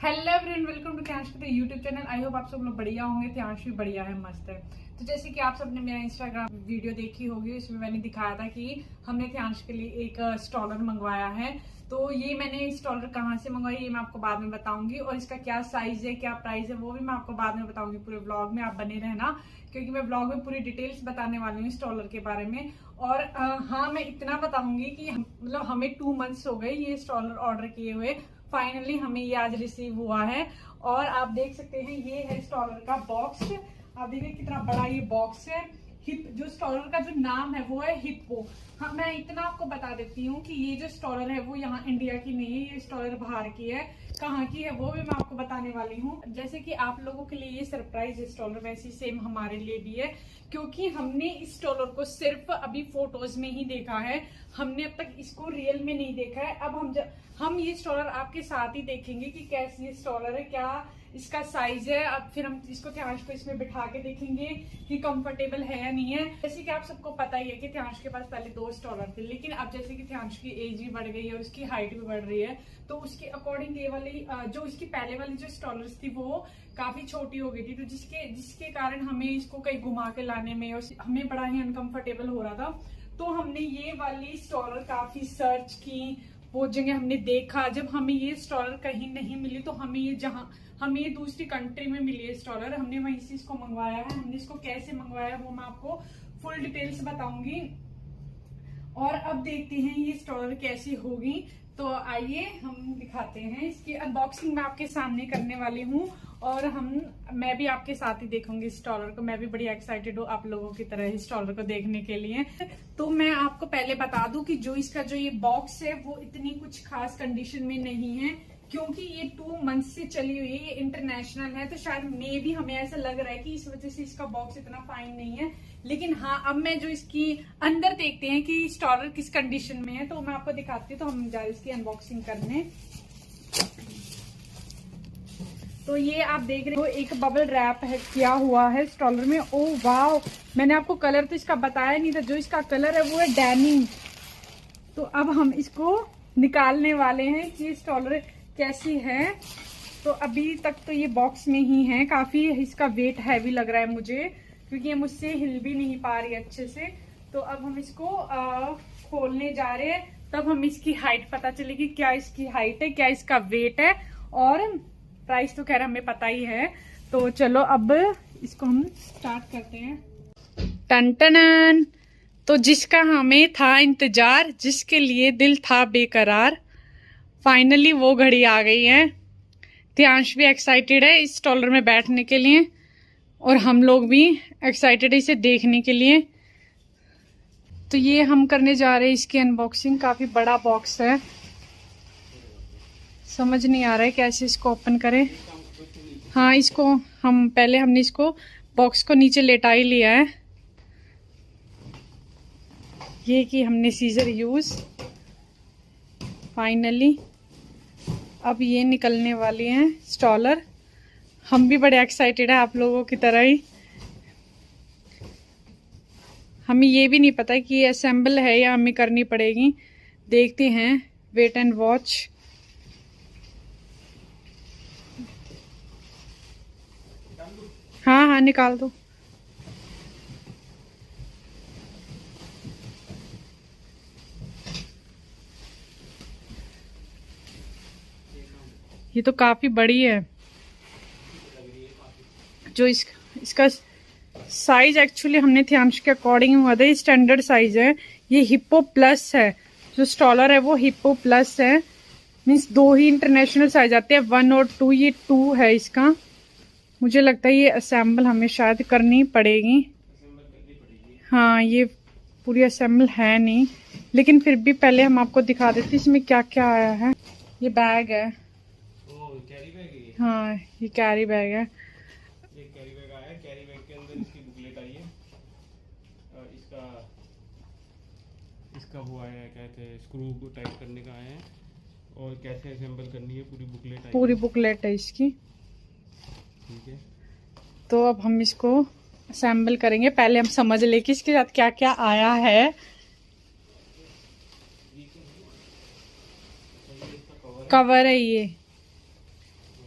Hello everyone, welcome to त्यांश के YouTube channel. I hope आप सब लोग बढ़िया होंगे। त्यांश भी बढ़िया है, मस्त है। तो जैसे कि आप सबने मेरा इंस्टाग्राम वीडियो देखी होगी, इसमें मैंने दिखाया था कि हमने त्यांश के लिए एक स्टॉलर मंगवाया है। तो ये मैंने स्टॉलर कहाँ से मंगवाई ये मैं आपको बाद में बताऊंगी, और इसका क्या साइज है, क्या प्राइस है, वो भी मैं आपको बाद में बताऊंगी। पूरे व्लॉग में आप बने रहना, क्योंकि मैं व्लॉग में पूरी डिटेल्स बताने वाली हूँ स्टॉलर के बारे में। और हाँ, मैं इतना बताऊंगी कि मतलब हमें 2 मंथ्स हो गए ये स्टॉलर ऑर्डर किए हुए। फाइनली हमें ये आज रिसीव हुआ है। और आप देख सकते हैं ये है स्टॉलर का बॉक्स। आप देखिए कितना बड़ा ये बॉक्स है। हिप जो स्टॉलर का जो नाम है वो है हिप्पो। हाँ, मैं इतना आपको बता देती हूँ कि ये जो स्टॉलर है वो यहाँ इंडिया की नहीं है, ये स्टॉलर बाहर की है। कहाँ की है वो भी मैं आपको बताने वाली हूँ। जैसे कि आप लोगों के लिए ये सरप्राइज स्टॉलर वैसे सेम हमारे लिए भी है, क्योंकि हमने इस स्टॉलर को सिर्फ अभी फोटोज में ही देखा है। हमने अब तक इसको रियल में नहीं देखा है। अब हम ये स्टॉलर आपके साथ ही देखेंगे कि कैसी ये स्टॉलर है, क्या इसका साइज है। अब फिर हम इसको त्यांश को इसमें बिठा के देखेंगे कि कंफर्टेबल है या नहीं है। जैसे कि आप सबको पता ही है कि त्यांश के पास पहले 2 स्टॉलर थे, लेकिन अब जैसे कि त्यांश की एज भी बढ़ गई है और उसकी हाइट भी बढ़ रही है, तो उसके अकॉर्डिंग ये वाली जो इसकी पहले वाली जो स्टॉलर्स थी वो काफी छोटी हो गई थी। तो जिसके कारण हमें इसको कहीं घुमा के लाने में और हमें बड़ा ही अनकंफर्टेबल हो रहा था। तो हमने ये वाली स्टॉलर काफी सर्च की, वो जगह हमने देखा। जब हमें ये स्टॉलर कहीं नहीं मिली तो हमें ये दूसरी कंट्री में मिली है स्टॉलर, हमने वहीं से इसको मंगवाया है। हमने इसको कैसे मंगवाया है वो मैं आपको फुल डिटेल्स बताऊंगी। और अब देखते हैं ये स्टॉलर कैसी होगी। तो आइए हम दिखाते हैं। इसकी अनबॉक्सिंग मैं आपके सामने करने वाली हूँ, और मैं भी आपके साथ ही देखूंगी स्टॉलर को। मैं भी बड़ी एक्साइटेड हूँ आप लोगों की तरह ही स्टॉलर को देखने के लिए। तो मैं आपको पहले बता दूं कि इसका जो ये बॉक्स है वो इतनी कुछ खास कंडीशन में नहीं है, क्योंकि ये 2 मंथ से चली हुई है, ये इंटरनेशनल है। तो शायद मे भी हमें ऐसा लग रहा है कि इस वजह से इसका बॉक्स इतना फाइन नहीं है। लेकिन हाँ, अब मैं जो इसकी अंदर देखते हैं कि स्टॉलर किस कंडीशन में है, तो मैं आपको दिखाती हूँ। तो हम जा रहे हैं इसकी अनबॉक्सिंग करने। तो ये आप देख रहे हो एक बबल रैप है किया हुआ है स्टॉलर में। ओ वाव, मैंने आपको कलर तो इसका बताया नहीं था। जो इसका कलर है वो है डेनिम। तो अब हम इसको निकालने वाले हैं कि स्टॉलर कैसी है। तो अभी तक तो ये बॉक्स में ही है। काफी इसका वेट हैवी लग रहा है मुझे, क्योंकि ये मुझसे हिल भी नहीं पा रही अच्छे से। तो अब हम इसको खोलने जा रहे हैं, तब हम इसकी हाइट पता चलेगी, क्या इसकी हाइट है, क्या इसका वेट है। और प्राइस तो खैर हमें पता ही है। तो चलो अब इसको हम स्टार्ट करते हैं। टन टन। तो जिसका हमें था इंतजार, जिसके लिए दिल था बेकरार, फाइनली वो घड़ी आ गई है। त्यांश भी एक्साइटेड है इस स्टॉलर में बैठने के लिए, और हम लोग भी एक्साइटेड है इसे देखने के लिए। तो ये हम करने जा रहे हैं इसकी अनबॉक्सिंग। काफी बड़ा बॉक्स है, समझ नहीं आ रहा है कैसे इसको ओपन करें। हाँ, हमने इसको बॉक्स को नीचे लेटा ही लिया है। ये कि हमने सीजर यूज। फाइनली अब ये निकलने वाली है स्टॉलर। हम भी बड़े एक्साइटेड है आप लोगों की तरह ही। हमें ये भी नहीं पता कि ये असेंबल है या हमें करनी पड़ेगी। देखते हैं, वेट एंड वॉच। हाँ, निकाल दो। ये तो काफी बड़ी है। जो इसका साइज एक्चुअली हमने त्यांश के अकॉर्डिंग हुआ था, ये स्टैंडर्ड साइज है। ये हिप्पो प्लस है, जो स्टॉलर है वो हिप्पो प्लस है। मीन्स 2 ही इंटरनेशनल साइज आते हैं, 1 और 2। ये 2 है इसका। मुझे लगता है ये असेंबल हमें शायद करनी पड़ेगी। हाँ, ये पूरी असेंबल है नहीं, लेकिन फिर भी पहले हम आपको दिखा देते इसमें क्या क्या आया है। ये बैग है। कैरी बैग है। हाँ, ये कैरी बैग है। ये कैरी बैग आया है। कैरी बैग के अंदर इसकी बुकलेट आई है। इसका वो आया है, कहते हैं स्क्रू को टाइट करने का आया है, और कैसे असेंबल करनी है पूरी बुकलेट आई है। पूरी बुकलेट है इसकी। ठीक है, तो अब हम इसको असेंबल करेंगे। पहले हम समझ ले कि इसके साथ क्या क्या आया है। कवर है ये।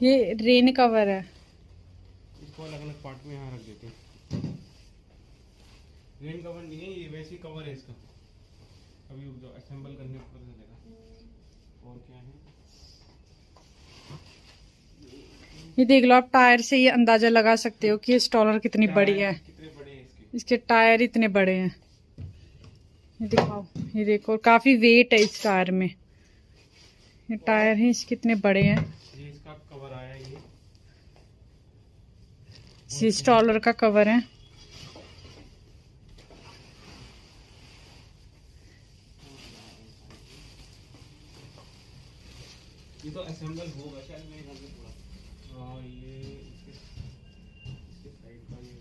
ये रेन कवर है। इसको अलग अलग पार्ट में यहाँ रख देते हैं। रेन कवर नहीं है ये, वैसे कवर है इसका। अभी रुक जाओ, असेंबल करने पर पता चलेगा। और क्या है ये देख लो, आप टायर से ये अंदाजा लगा सकते हो कि ये स्टॉलर कितनी बड़ी है। कितने बड़े हैं इसके। इसके टायर इतने बड़े हैं, ये दिखाओ, ये देखो काफी वेट है इस कार में। ये टायर हैं इसके कितने बड़े हैं। ये इसका कवर आया है, ये स्टॉलर का कवर है। ये तो असेंबल होगा शायद मेरे ख्याल से थोड़ा। हाँ ये इसके साइड का ये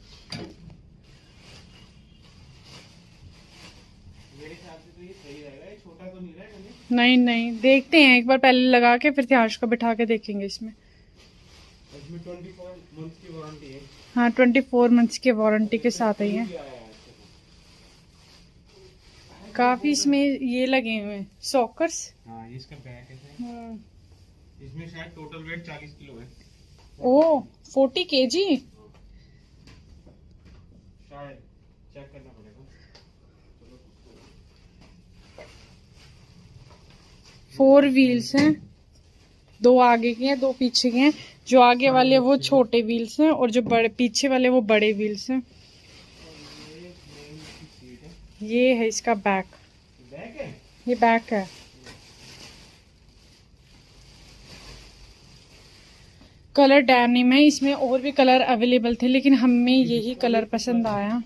मेरे ख्याल से तो ये सही रहेगा। ये छोटा तो नहीं रहेगा नहीं? नहीं नहीं, देखते हैं एक बार पहले लगा के, फिर ध्यान को बिठा के देखेंगे इसमें। इसमें 24 मंथ की वारंटी है। हाँ 24 मंथ्स की वारंटी के साथ ही है। काफी इसमें ये लगे हुए हैं सॉकर्स। हाँ ये इसका बैक है। इसमें शायद टोटल वेट 40 किलो है। ओ 40 kg। शायद चेक करना पड़ेगा। 4 व्हील्स हैं, 2 आगे के हैं 2 पीछे के हैं। जो आगे वाले वो छोटे व्हील्स हैं और जो बड़े पीछे वाले वो बड़े व्हील्स हैं। ये है इसका बैक। बैक है, ये बैक है। कलर डेनिम है, इसमें और भी कलर अवेलेबल थे लेकिन हमें यही कलर पसंद आया।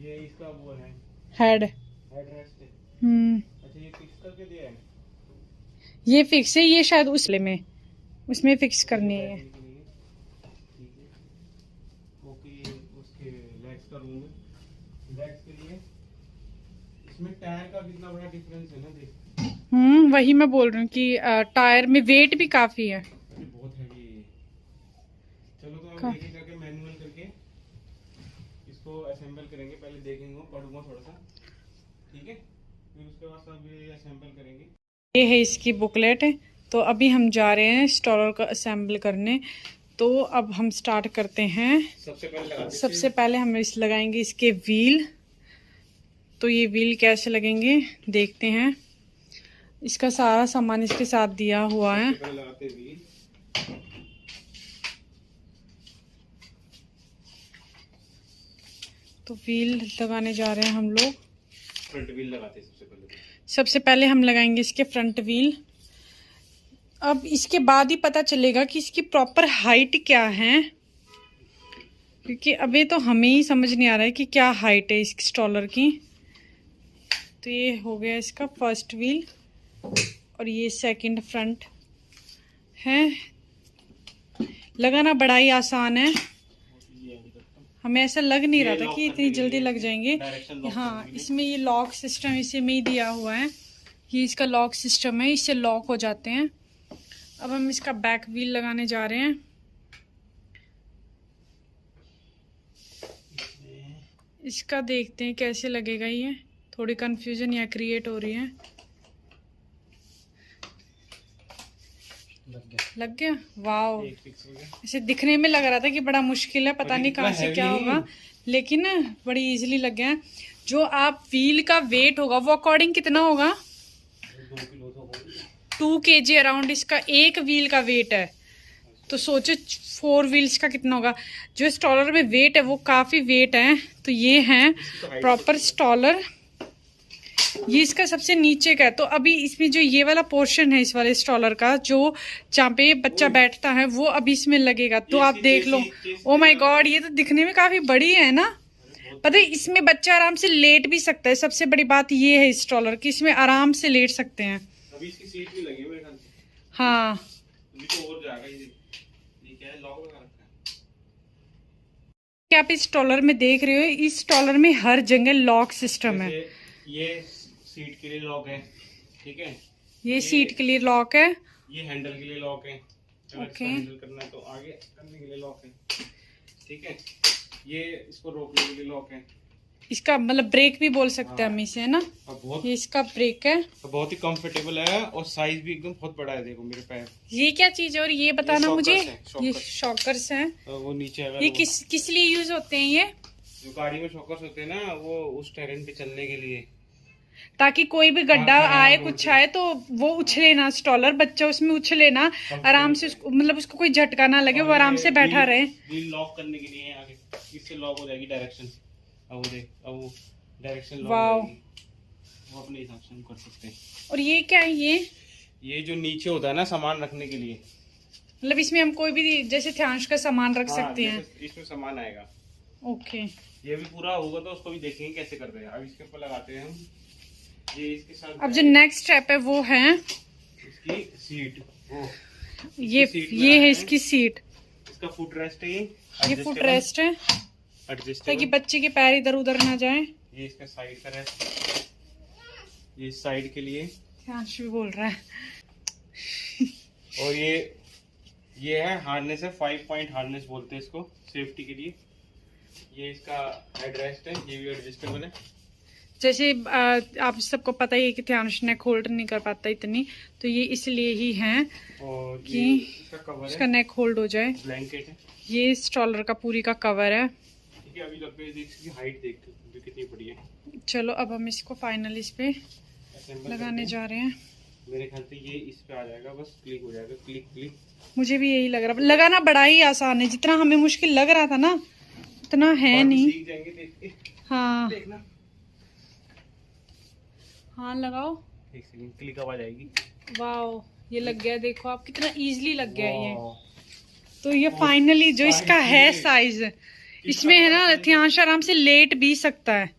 ये इसका वो है हेड रेस्ट है। अच्छा ये फिक्स करके दिया है। ये फिक्स है, ये शायद उसमें फिक्स करनी है। ओके उसके लेग्स का रूम है। लेग्स के लिए इसमें टायर का कितना बड़ा डिफरेंस है ना, देख। वही मैं बोल रही हूँ कि टायर में वेट भी काफी है। बहुत हैवी है। चलो तो हम एक एक करके मैनुअल करके इसको असेंबल करेंगे। पहले देखेंगे, पढ़ूंगा थोड़ा सा, ठीक है, फिर उसके बाद सब ये असेंबल करेंगे। ये है इसकी बुकलेट है। तो अभी हम जा रहे हैं स्टॉलर का असेंबल करने। तो अब हम स्टार्ट करते हैं। सबसे पहले हम लगाएंगे इसके व्हील। तो ये व्हील कैसे लगेंगे देखते हैं। इसका सारा सामान इसके साथ दिया हुआ है। तो व्हील लगाने जा रहे हैं हम लोग। फ्रंट व्हील लगाते हैं सबसे पहले हम लगाएंगे इसके फ्रंट व्हील। अब इसके बाद ही पता चलेगा कि इसकी प्रॉपर हाइट क्या है, क्योंकि अभी तो हमें ही समझ नहीं आ रहा है कि क्या हाइट है इस स्टॉलर की। तो ये हो गया इसका फर्स्ट व्हील और ये सेकंड फ्रंट है। लगाना बड़ा ही आसान है, हमें ऐसा लग नहीं रहा था कि इतनी जल्दी लग जाएंगे। हाँ इसमें ये लॉक सिस्टम इसी में ही दिया हुआ है। ये इसका लॉक सिस्टम है, इससे लॉक हो जाते हैं। अब हम इसका बैक व्हील लगाने जा रहे हैं। इसका देखते हैं कैसे लगेगा। ये थोड़ी कंफ्यूजन यहाँ क्रिएट हो रही है। लग गया वाओ। इसे दिखने में लग रहा था कि बड़ा मुश्किल है, पता नहीं कहाँ से क्या होगा, लेकिन बड़ी इजीली लग गया। जो आप व्हील का वेट होगा वो अकॉर्डिंग कितना होगा, 2 kg अराउंड इसका एक व्हील का वेट है। तो सोचो 4 व्हील्स का कितना होगा। जो स्टॉलर में वेट है वो काफी वेट है। तो ये है प्रॉपर स्टॉलर। ये इसका सबसे नीचे का है। तो अभी इसमें जो ये वाला पोर्शन है इस वाले स्टॉलर का, जो जहाँ पे बच्चा बैठता है, वो अभी इसमें लगेगा। तो आप देख लो, ओ माय गॉड, ये तो दिखने में काफी बड़ी है ना। पता है इसमें बच्चा आराम से लेट भी सकता है। सबसे बड़ी बात ये है इस स्टॉलर की, इसमें आराम से लेट सकते हैं। अभी इसकी सीट भी लगी है मेरे ख्याल से। हाँ अभी तो और जाएगा ये क्या है, लॉक लगा रखा है। क्या आप इस स्टॉलर में देख रहे हो, इस स्टॉलर में हर जगह लॉक सिस्टम है। ये सीट के लिए लॉक है, ठीक है, ये सीट के लिए लॉक है, ये हैंडल के लिए लॉक है। ओके, हैंडल करना है तो आगे करने के लिए लॉक है, ठीक है। ये इसको रोकने के लिए लॉक है, इसका मतलब ब्रेक भी बोल सकते हैं हम इसे, है ना। और बहुत ये इसका ब्रेक है, बहुत ही कंफर्टेबल है और साइज भी एकदम बहुत बड़ा है। देखो मेरे पैर। ये क्या चीज है और ये बताना मुझे। ये शॉकर्स शॉकर्स हैं। वो नीचे अगर ये किस लिए यूज होते हैं ये? जो गाड़ी में शॉकर्स होते हैं ना, वो उस टेरेन पे चलने के लिए, ताकि कोई भी गड्ढा हाँ, आए रोड कुछ पे। आए तो वो उछले ना, स्टॉलर बच्चा उसमें उछले ना, आराम से उसको मतलब उसको कोई झटका ना लगे, वो आराम से बैठा रहे। व्हील लॉक करने के लिए है आगे, इससे लॉक हो जाएगी डायरेक्शन। अब वो देख, अब वो डायरेक्शन लॉक वाओ। हो जाएगी, वो अपने हिसाब से हम कर सकते हैं। और ये क्या है? ये जो नीचे होता है ना सामान रखने के लिए, मतलब इसमें हम कोई भी जैसे ध्यांश का सामान रख सकते हैं। इसमें सामान आएगा। ओके, ये भी पूरा होगा तो उसको भी देखेंगे कैसे करते हैं। अब इसके ऊपर लगाते हैं हम ये इसके साथ। अब जो नेक्स्ट स्टेप है वो है इसकी सीट। ये है इसकी सीट। इसका फुट रेस्ट है, ये फुट रेस्ट है एडजस्टेबल, ताकि बच्चे के पैर इधर उधर ना जाए। ये इसका साइड का रेस्ट, ये साइड के लिए। ध्यांश भी बोल रहा है। और ये है हार्नेस है, 5 पॉइंट हार्नेस बोलते हैं इसको, सेफ्टी के लिए। ये इसका हेड रेस्ट है, ये भी एडजस्टेबल है। जैसे आप सबको पता ही है कि ध्यांश नेक होल्ड नहीं कर पाता इतनी, तो ये इसलिए ही है और कि ये इसका कवर उसका है, नेक होल्ड हो जाए। ब्लैंकेट है। ये स्टॉलर का पूरी का कवर है। ठीक है, अभी लग गई, देख इसकी हाइट देख जो कितनी बड़ी है। चलो अब हम इसको फाइनल इस पे Assemble लगाने करते जा रहे हैं। हैं। मेरे ख्याल से ये इस पे आ जाएगा, बस क्लिक हो जाएगा, क्लिक क्लिक। मुझे भी यही लग रहा, लगाना बड़ा ही आसान है, जितना हमें मुश्किल लग रहा था ना उतना है नहीं। सीख जाएंगे देख के। हाँ देखना, हाँ लगाओ। एक सेकंड, क्लिक अब आ जाएगी। वाओ, ये लग गया, देखो आप कितना इजीली लग गया ये। वाह। तो ये फाइनली जो इसका है साइज, इसमें है ना ध्यांश आराम से लेट भी सकता है।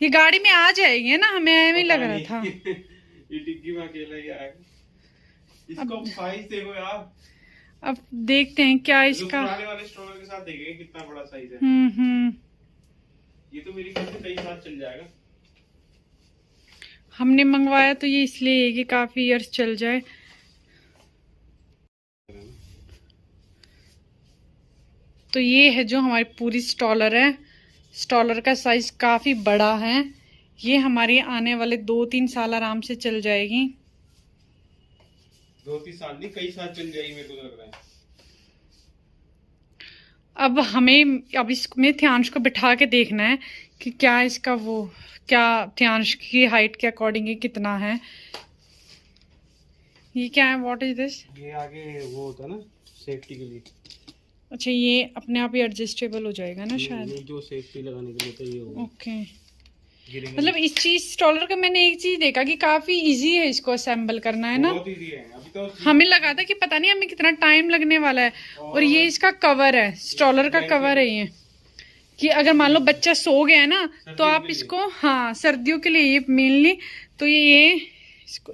ये गाड़ी में आ जाएगी, है ना, हमें ऐਵੇਂ लग रहा था। ये डिग्गी में अकेला ही आएगा। इसको साइज देखो यार। अब देखते हैं क्या जो इसका। पुराने वाले स्ट्रोलर के साथ देखेंगे कितना बड़ा साइज है। ये तो मेरी ख्याल से कई साल चल जाएगा। हमने मंगवाया तो ये इसलिए है कि काफी इयर्स चल जाए। तो ये है जो हमारी पूरी स्टॉलर है। स्टॉलर का साइज काफी बड़ा है। ये हमारी आने वाले 2-3 साल आराम से चल जाएगी। 2-3 साल नहीं, कई साल चल जाएगी मेरे को लग रहा है। अब हमें अब इसमें ध्यांश को बिठा के देखना है कि क्या इसका वो क्या ध्यांश की हाइट के अकॉर्डिंग ये कितना है। ये क्या है? What is this? ये आगे वो होता है ना सेफ्टी के लिए। अच्छा, ये अपने आप ही एडजस्टेबल हो जाएगा ना शायद। ये जो सेफ्टी लगाने के लिए तो ये होगा। ओके, गिरेंगे मतलब इस चीज स्टॉलर का मैंने एक चीज देखा कि काफी इजी है इसको असेंबल करना, है ना। बहुत इजी है। अभी तो हमें लगा था कि पता नहीं हमें कितना टाइम लगने वाला है। और ये इसका कवर है, स्टॉलर का कवर है ये, कि अगर मान लो बच्चा सो गया है ना तो आप इसको, हाँ सर्दियों के लिए ये मेनली, तो ये इसको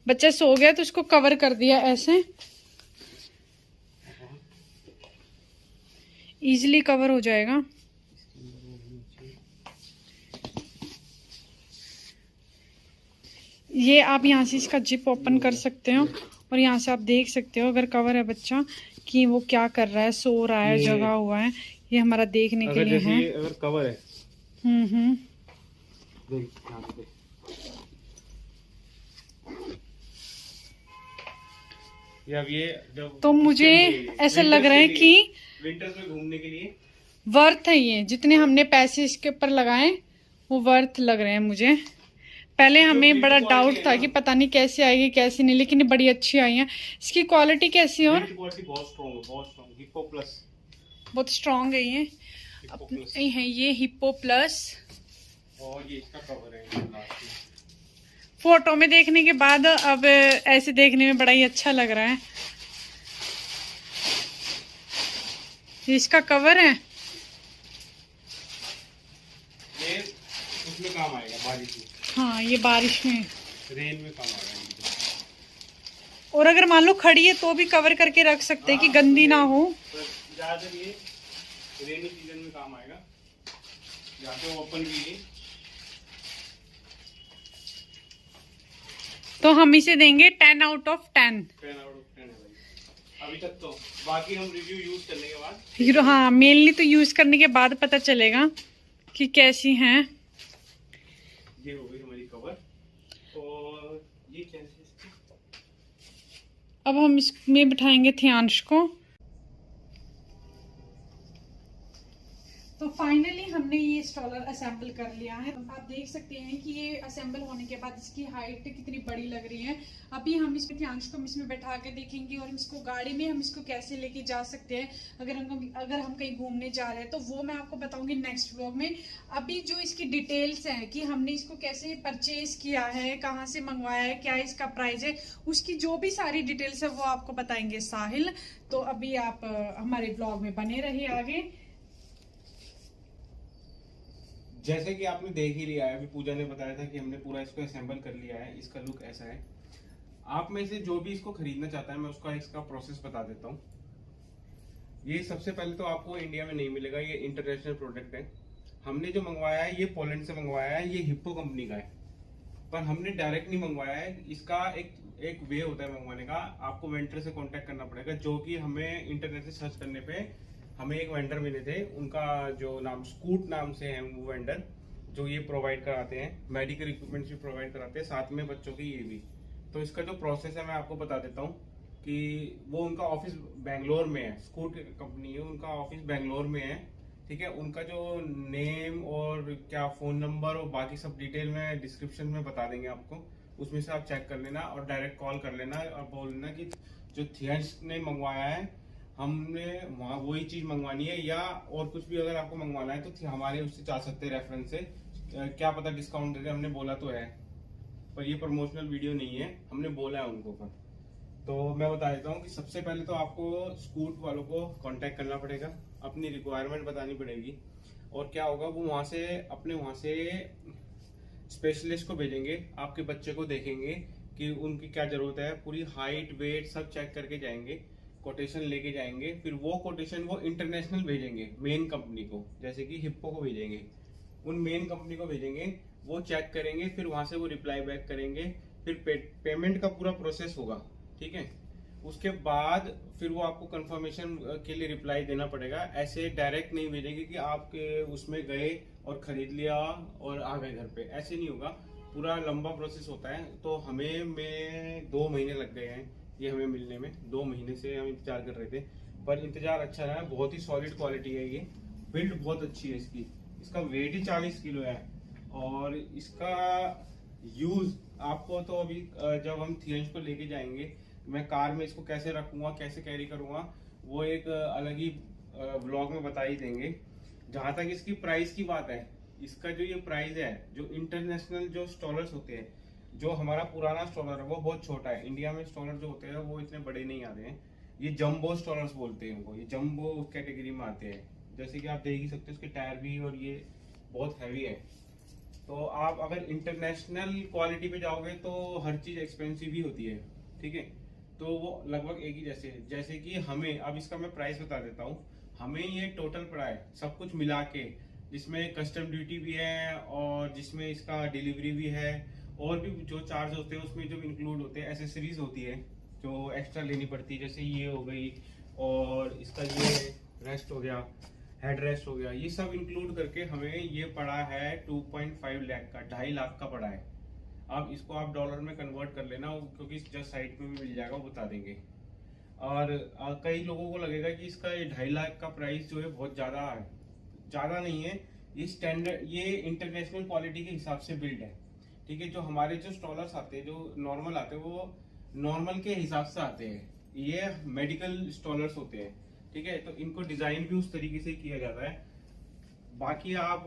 बच्चा सो गया तो इसको कवर कर दिया ऐसे, इजीली कवर हो जाएगा। ये आप यहाँ से इसका जिप ओपन कर सकते हो और यहाँ से आप देख सकते हो अगर कवर है बच्चा कि वो क्या कर रहा है, सो रहा है, जगा हुआ है, ये हमारा देखने के लिए है। अगर कवर है देख यहाँ पे देख। ये अब ये जब तो मुझे ऐसा लग रहा है कि विंटर्स में घूमने के लिए वर्थ है ये, जितने हमने पैसे इसके ऊपर लगाए वो वर्थ लग रहे हैं मुझे। पहले हमें बड़ा डाउट था कि पता नहीं कैसे आएगी कैसे नहीं, लेकिन ये बड़ी अच्छी आई है। इसकी क्वालिटी कैसी है? और बहुत स्ट्रॉन्ग है, बहुत स्ट्रॉन्ग। हिप्पो प्लस बहुत स्ट्रॉन्ग है ये। ये है ये हिप्पो प्लस। और ये इसका कवर है। फोटो में देखने के बाद अब ऐसे देखने में बड़ा ही अच्छा लग रहा है। ये इसका कवर है, ये उसमें काम आएगा बारिश में। हाँ ये बारिश में, रेन में काम आएगा। और अगर मान लो खड़ी है तो भी कवर करके रख सकते हैं कि गंदी ना हो। ज्यादातर ये रेनी सीजन में काम आएगा, या तो ओपन भी। तो हम इसे देंगे 10 आउट ऑफ 10। 10 आउट ऑफ 10 है भाई अभी तक तो। बाकी हम रिव्यू यूज करने के बाद, हाँ मेनली तो यूज करने के बाद पता चलेगा कि कैसी हैं। ये हो गई हमारी कवर और ये कैसे इसकी? अब हम इसमें बिठाएंगे थियांश को। तो फाइनली हमने ये स्टॉलर असेंबल कर लिया है। आप देख सकते हैं कि ये असेंबल होने के बाद इसकी हाइट कितनी बड़ी लग रही है। अभी हम इसमें थियांश को इसमें बैठा के देखेंगे और इसको गाड़ी में हम इसको कैसे लेके जा सकते हैं अगर हम कहीं घूमने जा रहे हैं, तो वो मैं आपको बताऊंगी नेक्स्ट व्लॉग में। अभी जो इसकी डिटेल्स है कि हमने इसको कैसे परचेज किया है, कहाँ से मंगवाया है, क्या इसका प्राइस है, उसकी जो भी सारी डिटेल्स है वो आपको बताएंगे साहिल। तो अभी आप हमारे ब्लॉग में बने रहिए आगे। जैसे कि आपने देख ही लिया है, अभी पूजा ने बताया था कि हमने पूरा इसको असेंबल कर लिया है। इसका लुक ऐसा है। आप में से जो भी इसको खरीदना चाहता है, मैं उसका इसका प्रोसेस बता देता हूँ। ये सबसे पहले तो आपको इंडिया में नहीं मिलेगा, ये इंटरनेशनल प्रोडक्ट है। हमने जो मंगवाया है ये पोलैंड से मंगवाया है, ये हिप्पो कंपनी का है, पर हमने डायरेक्ट नहीं मंगवाया है। इसका एक वे होता है मंगवाने का। आपको वेंडर से कांटेक्ट करना पड़ेगा, जो कि हमें इंटरनेट से सर्च करने पे हमें एक वेंडर मिले थे। उनका जो नाम स्कूट नाम से है वो वेंडर, जो ये प्रोवाइड कराते हैं, मेडिकल इक्विपमेंट्स भी प्रोवाइड कराते हैं, साथ में बच्चों की ये भी। तो इसका जो प्रोसेस है मैं आपको बता देता हूँ कि वो उनका ऑफिस बेंगलोर में है। स्कूट कंपनी है, उनका ऑफिस बेंगलोर में है। ठीक है, उनका जो नेम और क्या फोन नंबर और बाकी सब डिटेल में डिस्क्रिप्शन में बता देंगे आपको, उसमें से आप चेक कर लेना और डायरेक्ट कॉल कर लेना और बोल देना कि जो थियांश ने मंगवाया है हमने वहाँ वही चीज मंगवानी है, या और कुछ भी अगर आपको मंगवाना है तो हमारे उससे जा सकते हैं रेफरेंस से। क्या पता डिस्काउंट दे दे, हमने बोला तो है, पर ये प्रमोशनल वीडियो नहीं है, हमने बोला है उनको। पर तो मैं बता देता हूँ कि सबसे पहले तो आपको स्कूट वालों को कांटेक्ट करना पड़ेगा, अपनी रिक्वायरमेंट बतानी पड़ेगी, और क्या होगा वो वहाँ से स्पेशलिस्ट को भेजेंगे, आपके बच्चे को देखेंगे कि उनकी क्या जरूरत है, पूरी हाइट वेट सब चेक करके जाएंगे, कोटेशन लेके जाएंगे। फिर वो कोटेशन वो इंटरनेशनल भेजेंगे मेन कंपनी को, जैसे कि हिप्पो को भेजेंगे, उन मेन कंपनी को भेजेंगे, वो चेक करेंगे, फिर वहां से वो रिप्लाई बैक करेंगे, फिर पेमेंट का पूरा प्रोसेस होगा। ठीक है, उसके बाद फिर वो आपको कंफर्मेशन के लिए रिप्लाई देना पड़ेगा। ऐसे डायरेक्ट नहीं भेजेंगे कि आपके उसमें गए और खरीद लिया और आ गए घर पे, ऐसे नहीं होगा, पूरा लंबा प्रोसेस होता है। तो हमें 2 महीने लग गए हैं ये हमें मिलने में, 2 महीने से हम इंतजार कर रहे थे, पर इंतजार अच्छा रहा। बहुत ही सॉलिड क्वालिटी है ये, बिल्ड बहुत अच्छी है इसकी। इसका वेट ही 40 किलो है, और इसका यूज आपको तो अभी जब हम थियांश को लेके जाएंगे, मैं कार में इसको कैसे रखूंगा, कैसे कैरी करूंगा, वो एक अलग ही व्लॉग में बता ही देंगे। जहां तक इसकी प्राइस की बात है, इसका जो ये प्राइस है, जो इंटरनेशनल जो स्टॉलर्स होते हैं, जो हमारा पुराना स्टॉलर है वो बहुत छोटा है। इंडिया में स्टॉलर जो होते हैं वो इतने बड़े नहीं आते हैं, ये जंबो स्टॉलर्स बोलते हैं उनको, ये जंबो कैटेगरी में आते हैं। जैसे कि आप देख ही सकते हो, उसके टायर भी और ये बहुत हैवी है। तो आप अगर इंटरनेशनल क्वालिटी पे जाओगे तो हर चीज एक्सपेंसिव ही होती है। ठीक है, तो वो लगभग एक ही जैसे है। जैसे कि हमें, अब इसका मैं प्राइस बता देता हूँ, हमें ये टोटल पड़ा है सब कुछ मिला के, जिसमें कस्टम ड्यूटी भी है और जिसमें इसका डिलीवरी भी है, और भी जो चार्ज होते हैं उसमें जो इंक्लूड होते हैं, एसेसरीज होती है जो एक्स्ट्रा लेनी पड़ती है, जैसे ये हो गई और इसका ये रेस्ट हो गया, हेड रेस्ट हो गया, ये सब इंक्लूड करके हमें ये पड़ा है 2.5 लाख का, 2.5 लाख का पड़ा है। अब इसको आप डॉलर में कन्वर्ट कर लेना, क्योंकि जस्ट साइट में भी मिल जाएगा, वो बता देंगे। और कई लोगों को लगेगा कि इसका ये 2.5 लाख का प्राइस जो है बहुत ज्यादा है, ज्यादा नहीं है। ये स्टैंडर्ड, ये इंटरनेशनल क्वालिटी के हिसाब से बिल्ड है। ठीक है, जो हमारे जो स्टॉलर्स आते हैं, जो नॉर्मल आते हैं, वो नॉर्मल के हिसाब से आते हैं, ये मेडिकल स्टॉलर्स होते हैं। ठीक है, तो इनको डिजाइन भी उस तरीके से किया जाता है। बाकी आप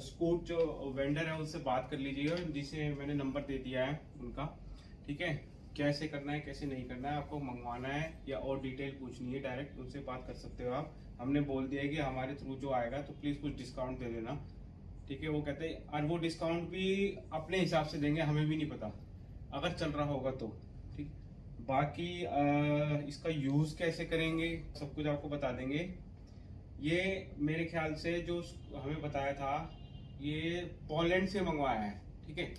स्कूट जो वेंडर है उनसे बात कर लीजिएगा, जिसे मैंने नंबर दे दिया है उनका। ठीक है, कैसे करना है कैसे नहीं करना है, आपको मंगवाना है या और डिटेल पूछनी है, डायरेक्ट उनसे बात कर सकते हो आप। हमने बोल दिया है कि हमारे थ्रू जो आएगा तो प्लीज कुछ डिस्काउंट दे देना। ठीक है, वो कहते हैं, और वो डिस्काउंट भी अपने हिसाब से देंगे, हमें भी नहीं पता, अगर चल रहा होगा तो। ठीक, बाकी इसका यूज कैसे करेंगे सब कुछ आपको बता देंगे। ये मेरे ख्याल से जो हमें बताया था, ये पोलैंड से मंगवाया है। ठीक है,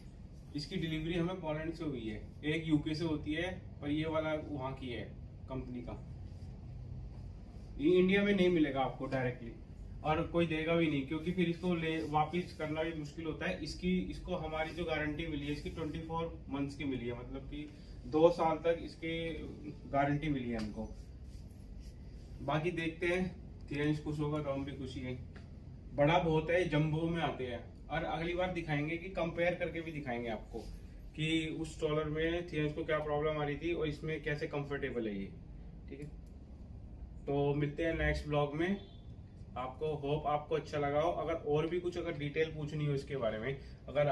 इसकी डिलीवरी हमें पोलैंड से हुई है, एक यूके से होती है, पर ये वाला वहां की है कंपनी का। ये इंडिया में नहीं मिलेगा आपको डायरेक्टली। और कोई देगा भी नहीं, क्योंकि फिर इसको वापस करना भी मुश्किल होता है। इसको हमारी जो गारंटी मिली है इसकी 24 मंथ्स की मिली है, मतलब कि 2 साल तक इसकी गारंटी मिली है हमको। बाकी देखते हैं, थियांश खुश होगा तो हम भी खुशी हैं। बड़ा बहुत है, जंबो में आते हैं, और अगली बार दिखाएंगे कि कंपेयर करके भी दिखाएंगे आपको कि उस स्ट्रॉलर में थियांश को क्या प्रॉब्लम आ रही थी और इसमें कैसे कंफर्टेबल है ये। ठीक है, तो मिलते हैं नेक्स्ट ब्लॉग में। आपको होप आपको अच्छा लगा हो। अगर और भी कुछ अगर डिटेल पूछनी हो इसके बारे में, अगर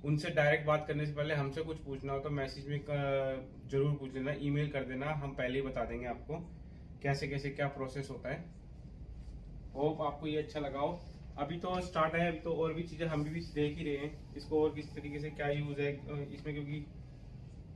उनसे डायरेक्ट बात करने से पहले हमसे कुछ पूछना हो तो मैसेज में जरूर पूछ लेना, ईमेल कर देना, हम पहले ही बता देंगे आपको कैसे कैसे क्या प्रोसेस होता है। होप आपको ये अच्छा लगा हो। अभी तो स्टार्ट है, अभी तो और भी चीजें हम भी देख ही रहे हैं इसको और किस तरीके से क्या यूज है इसमें, क्योंकि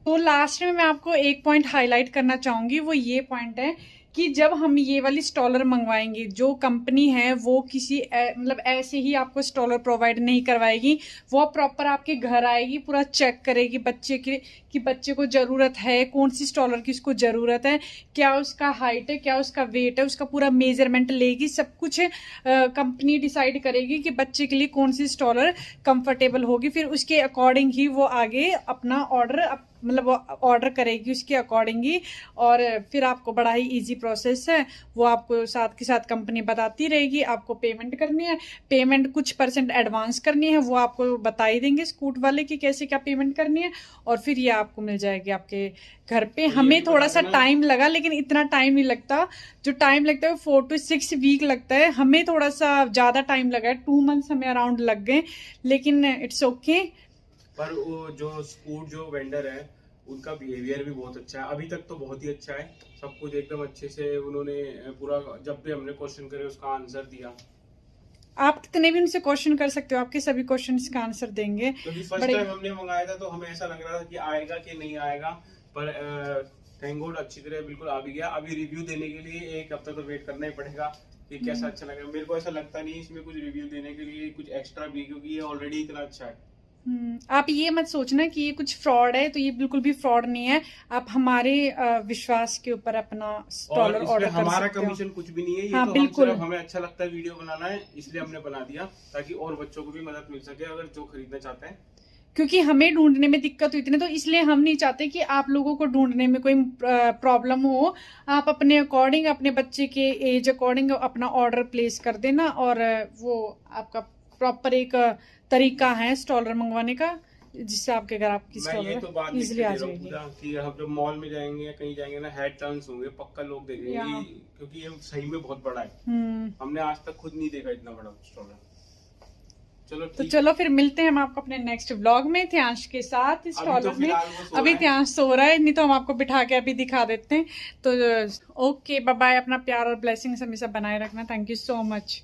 तो लास्ट में मैं आपको एक पॉइंट हाईलाइट करना चाहूंगी, वो ये पॉइंट है कि जब हम ये वाली स्टॉलर मंगवाएंगे, जो कंपनी है वो किसी मतलब ऐसे ही आपको स्टॉलर प्रोवाइड नहीं करवाएगी। वो प्रॉपर आपके घर आएगी, पूरा चेक करेगी बच्चे के कि बच्चे को ज़रूरत है, कौन सी स्टॉलर की उसको ज़रूरत है, क्या उसका हाइट है, क्या उसका वेट है, उसका पूरा मेजरमेंट लेगी। सब कुछ कंपनी डिसाइड करेगी कि बच्चे के लिए कौन सी स्टॉलर कंफर्टेबल होगी। फिर उसके अकॉर्डिंग ही वो आगे अपना ऑर्डर करेगी उसके अकॉर्डिंग ही। और फिर आपको बड़ा ही इजी प्रोसेस है, वो आपको साथ के साथ कंपनी बताती रहेगी। आपको पेमेंट करनी है, पेमेंट कुछ % एडवांस करनी है, वो आपको बता ही देंगे स्कूट वाले कि कैसे क्या पेमेंट करनी है, और फिर ये आपको मिल जाएगी आपके घर पे। हमें थोड़ा सा टाइम लगा, लेकिन इतना टाइम नहीं लगता। जो टाइम लगता है 4 to 6 वीक लगता है, हमें थोड़ा सा ज्यादा टाइम लगा है, 2 मंथ्स हमें अराउंड लग गए, लेकिन इट्स ओके। पर वो जो स्कूट जो वेंडर है उनका बिहेवियर भी बहुत अच्छा है, अभी तक तो बहुत ही अच्छा है। सब कुछ एकदम अच्छे से उन्होंने पूरा, जब भी हमने क्वेश्चन करे उसका आंसर दिया। आप कितने भी उनसे क्वेश्चन कर सकते हो, आपके सभी क्वेश्चंस का आंसर देंगे। क्योंकि फर्स्ट टाइम हमने मंगाया था तो हमें ऐसा लग रहा था कि आएगा कि नहीं आएगा, पर थैंक गॉड अच्छी तरह बिल्कुल आ भी गया। अभी रिव्यू देने के लिए 1 हफ्ता तो वेट करना ही पड़ेगा कि कैसा अच्छा लगेगा। मेरे को ऐसा लगता नहीं इसमें कुछ रिव्यू देने के लिए कुछ एक्स्ट्रा भी, क्योंकि ये ऑलरेडी इतना अच्छा है। आप ये मत सोचना कि ये कुछ फ्रॉड है, तो ये बिल्कुल भी फ्रॉड नहीं है। आप हमारे विश्वास के ऊपर अपना स्टॉलर ऑर्डर कर हमारा सकते हो। कमीशन कुछ भी नहीं है, ये हाँ, तो बिल्कुल। हमें अच्छा लगता है वीडियो बनाना है, इसलिए हमने बना दिया ताकि और बच्चों को भी मदद मिल सके अगर जो खरीदना चाहते हैं। क्योंकि हमें ढूंढने में दिक्कत हुई थी ना, तो इसलिए हम नहीं चाहते कि आप लोगों को ढूंढने में कोई प्रॉब्लम हो। आप अपने अकॉर्डिंग, अपने बच्चे के एज अकॉर्डिंग अपना ऑर्डर प्लेस कर देना, और वो आपका प्रॉपर एक तरीका है स्टॉलर मंगवाने का, जिससे आपके घर आपकी स्टॉलर इजीली आ जाएगी। कि हम जब मॉल में जाएंगे या कहीं जाएंगे ना, हेड टर्न्स होंगे, पक्का लोग देखेंगे, क्योंकि ये सही में बहुत बड़ा है। हमने आज तक खुद नहीं देखा इतना बड़ा स्टॉलर। चलो फिर मिलते हैं हम आपको अपने नेक्स्ट व्लॉग में थियांश के साथ स्टॉलर में। अभी थियांश सो रहा है, नहीं तो हम आपको बिठा के अभी दिखा देते हैं। तो ओके, बाय बाय। अपना प्यार और ब्लेसिंग्स हमेशा बनाए रखना। Thank you so much.